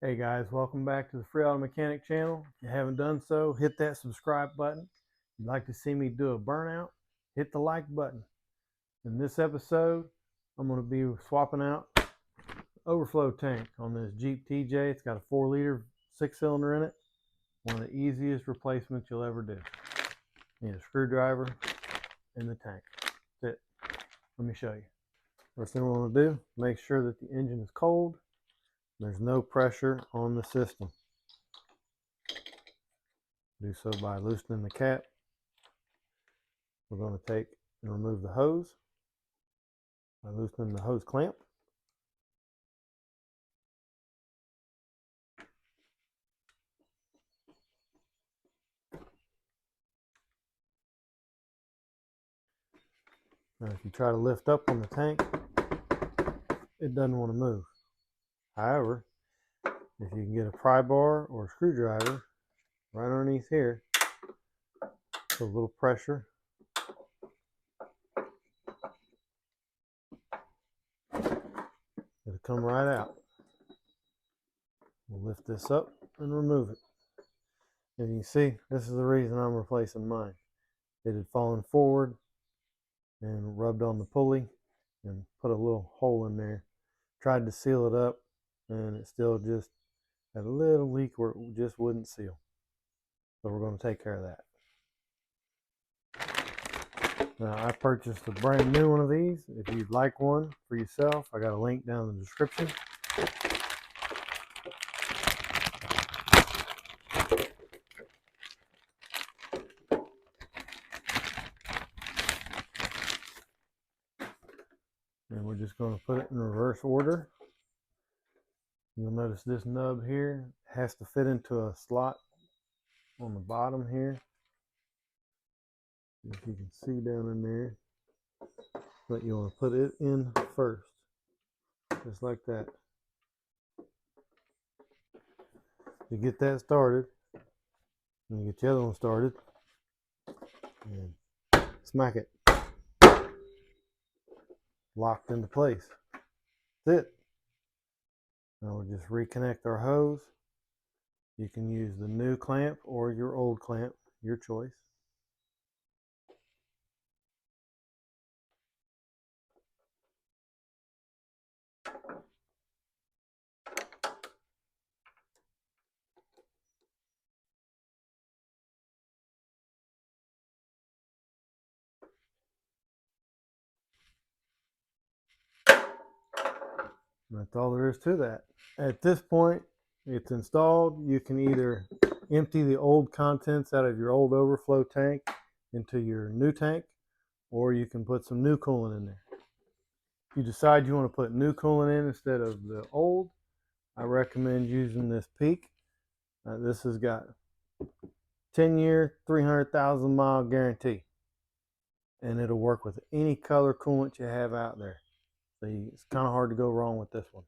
Hey guys, welcome back to the Free Auto Mechanic channel. If you haven't done so, hit that subscribe button. If you'd like to see me do a burnout, hit the like button. In this episode, I'm going to be swapping out overflow tank on this Jeep TJ. It's got a 4-liter 6-cylinder in it. One of the easiest replacements you'll ever do. You need a screwdriver and the tank. That's it. Let me show you. First thing we want to do, make sure that the engine is cold. There's no pressure on the system. Do so by loosening the cap. We're going to take and remove the hose by loosening the hose clamp. Now if you try to lift up on the tank, it doesn't want to move. However, if you can get a pry bar or a screwdriver right underneath here, put a little pressure, it'll come right out. We'll lift this up and remove it. As you can see, this is the reason I'm replacing mine. It had fallen forward and rubbed on the pulley and put a little hole in there. Tried to seal it up and it still just had a little leak where it just wouldn't seal. So we're going to take care of that. Now I purchased a brand new one of these. If you'd like one for yourself, I got a link down in the description. And we're just going to put it in reverse order. You'll notice this nub here has to fit into a slot on the bottom here. If you can see down in there, but you want to put it in first, just like that. You get that started, and you get the other one started, and smack it. Locked into place. That's it. Now we'll just reconnect our hose. You can use the new clamp or your old clamp, your choice. That's all there is to that. At this point, it's installed. You can either empty the old contents out of your old overflow tank into your new tank, or you can put some new coolant in there. If you decide you want to put new coolant in instead of the old, I recommend using this Peak. This has got 10-year, 300,000 mile guarantee, and it'll work with any color coolant you have out there. So it's kind of hard to go wrong with this one.